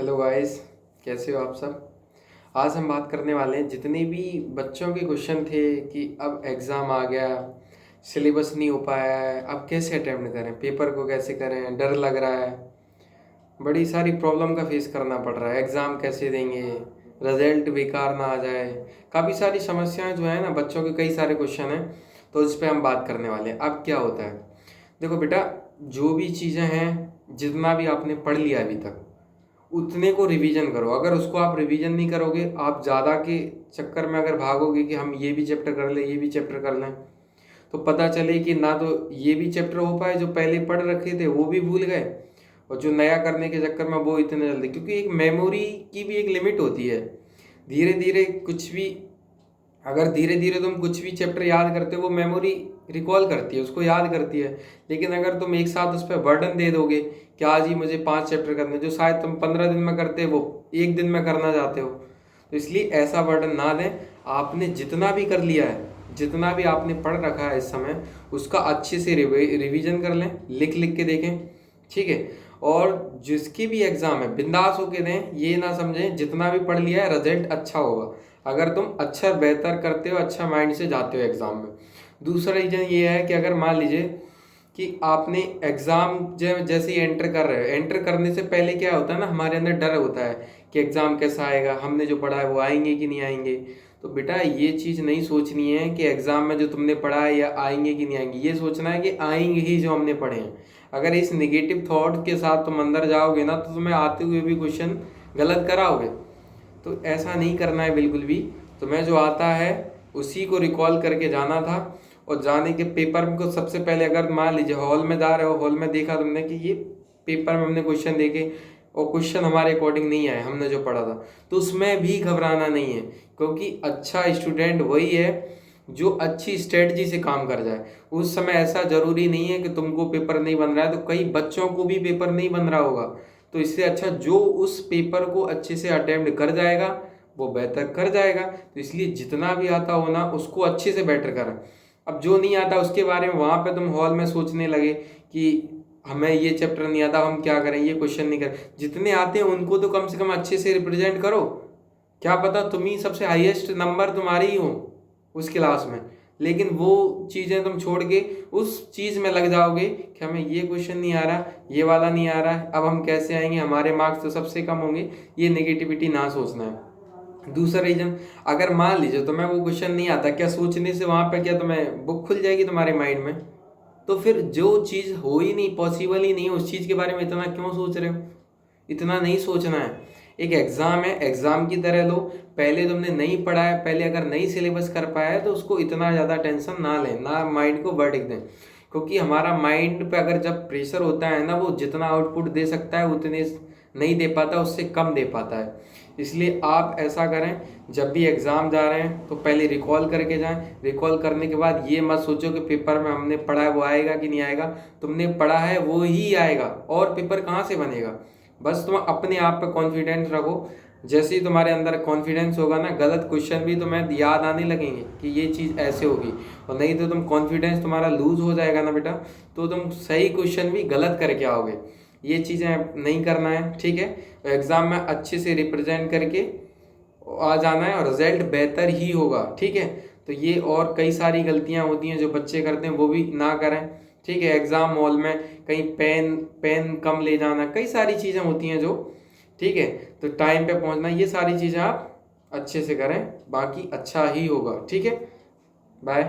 Hello guys, कैसे हो आप सब। आज हम बात करने वाले हैं जितने भी बच्चों के क्वेश्चन थे कि अब एग्ज़ाम आ गया, सिलेबस नहीं हो पाया है, अब कैसे अटेम्प्ट करें, पेपर को कैसे करें, डर लग रहा है, बड़ी सारी प्रॉब्लम का फेस करना पड़ रहा है, एग्ज़ाम कैसे देंगे, रिजल्ट बेकार ना आ जाए। काफ़ी सारी समस्याएं जो है ना, बच्चों के कई सारे क्वेश्चन हैं, तो इस पर हम बात करने वाले हैं। अब क्या होता है, देखो बेटा, जो भी चीज़ें हैं, जितना भी आपने पढ़ लिया अभी तक उतने को रिवीजन करो। अगर उसको आप रिवीजन नहीं करोगे, आप ज़्यादा के चक्कर में अगर भागोगे कि हम ये भी चैप्टर कर लें, ये भी चैप्टर कर लें, तो पता चले कि ना तो ये भी चैप्टर हो पाए, जो पहले पढ़ रखे थे वो भी भूल गए, और जो नया करने के चक्कर में वो इतने जल्दी, क्योंकि एक मेमोरी की भी एक लिमिट होती है। धीरे धीरे कुछ भी, अगर धीरे धीरे तुम कुछ भी चैप्टर याद करते हो, वो मेमोरी रिकॉल करती है, उसको याद करती है। लेकिन अगर तुम एक साथ उस पर बर्डन दे दोगे कि आज ही मुझे 5 चैप्टर करने, जो शायद तुम 15 दिन में करते वो 1 दिन में करना चाहते हो, तो इसलिए ऐसा बर्डन ना दें। आपने जितना भी कर लिया है, जितना भी आपने पढ़ रखा है इस समय, उसका अच्छे से रिवीजन कर लें, लिख लिख के देखें, ठीक है। और जिसकी भी एग्ज़ाम है बिंदास होके दें, ये ना समझें जितना भी पढ़ लिया है रिजल्ट अच्छा होगा। अगर तुम अच्छा बेहतर करते हो, अच्छा माइंड से जाते हो एग्ज़ाम में। दूसरा रीज़न ये है कि अगर मान लीजिए कि आपने एग्ज़ाम जैसे ही एंटर कर रहे हो, एंटर करने से पहले क्या होता है ना, हमारे अंदर डर होता है कि एग्ज़ाम कैसा आएगा, हमने जो पढ़ा है वो आएंगे कि नहीं आएंगे। तो बेटा, ये चीज़ नहीं सोचनी है कि एग्ज़ाम में जो तुमने पढ़ा है या आएंगे कि नहीं आएंगे, ये सोचना है कि आएंगे ही जो हमने पढ़े हैं। अगर इस निगेटिव थॉट के साथ तुम अंदर जाओगे ना, तो तुम्हें आते हुए भी क्वेश्चन गलत कराओगे। तो ऐसा नहीं करना है बिल्कुल भी। तुम्हें जो आता है उसी को रिकॉल करके जाना था, और जाने के पेपर को सबसे पहले, अगर मान लीजिए हॉल में जा रहे हो, हॉल में देखा तुमने कि ये पेपर में हमने क्वेश्चन देखे और क्वेश्चन हमारे अकॉर्डिंग नहीं आए, हमने जो पढ़ा था, तो उसमें भी घबराना नहीं है। क्योंकि अच्छा स्टूडेंट वही है जो अच्छी स्ट्रेटजी से काम कर जाए। उस समय ऐसा ज़रूरी नहीं है कि तुमको पेपर नहीं बन रहा है, तो कई बच्चों को भी पेपर नहीं बन रहा होगा। तो इससे अच्छा जो उस पेपर को अच्छे से अटेम्प्ट कर जाएगा वो बेहतर कर जाएगा। तो इसलिए जितना भी आता हो ना, उसको अच्छे से बेटर करें। अब जो नहीं आता उसके बारे में वहाँ पे तुम हॉल में सोचने लगे कि हमें ये चैप्टर नहीं आता, हम क्या करें, ये क्वेश्चन नहीं करें। जितने आते हैं उनको तो कम से कम अच्छे से रिप्रेजेंट करो। क्या पता तुम ही सबसे हाईएस्ट नंबर तुम्हारे ही हो उस क्लास में, लेकिन वो चीज़ें तुम छोड़ के उस चीज़ में लग जाओगे कि हमें ये क्वेश्चन नहीं आ रहा, ये वाला नहीं आ रहा है, अब हम कैसे आएंगे, हमारे मार्क्स तो सबसे कम होंगे। ये नेगेटिविटी ना सोचना है। दूसरा रीजन, अगर मान लीजिए तुम्हें वो क्वेश्चन नहीं आता, क्या सोचने से वहाँ पे क्या तुम्हें बुक खुल जाएगी तुम्हारे माइंड में? तो फिर जो चीज़ हो ही नहीं, पॉसिबल ही नहीं, उस चीज़ के बारे में इतना क्यों सोच रहे हो? इतना नहीं सोचना है। एक एग्ज़ाम है, एग्ज़ाम की तरह लो। पहले तुमने नहीं पढ़ा है, पहले अगर नहीं सिलेबस कर पाया है, तो उसको इतना ज़्यादा टेंशन ना लें, ना माइंड को वर्डिक दें। क्योंकि हमारा माइंड पे अगर जब प्रेशर होता है ना, वो जितना आउटपुट दे सकता है उतने नहीं दे पाता, उससे कम दे पाता है। इसलिए आप ऐसा करें, जब भी एग्ज़ाम जा रहे हैं तो पहले रिकॉल करके जाएं। रिकॉल करने के बाद ये मत सोचो कि पेपर में हमने पढ़ा है वो आएगा कि नहीं आएगा। तुमने पढ़ा है वो ही आएगा, और पेपर कहाँ से बनेगा। बस तुम अपने आप पे कॉन्फिडेंस रखो। जैसे ही तुम्हारे अंदर कॉन्फिडेंस होगा ना, गलत क्वेश्चन भी तुम्हें याद आने लगेंगे कि ये चीज़ ऐसे होगी। और नहीं तो तुम कॉन्फिडेंस तुम्हारा लूज हो जाएगा ना बेटा, तो तुम सही क्वेश्चन भी गलत करके आओगे। ये चीज़ें नहीं करना है, ठीक है। एग्ज़ाम में अच्छे से रिप्रेजेंट करके आ जाना है, और रिजल्ट बेहतर ही होगा, ठीक है। तो ये और कई सारी गलतियां होती हैं जो बच्चे करते हैं, वो भी ना करें, ठीक है। एग्ज़ाम हॉल में कहीं पेन पेन कम ले जाना, कई सारी चीज़ें होती हैं जो, ठीक है। तो टाइम पे पहुंचना, ये सारी चीज़ें आप अच्छे से करें, बाकी अच्छा ही होगा, ठीक है। बाय।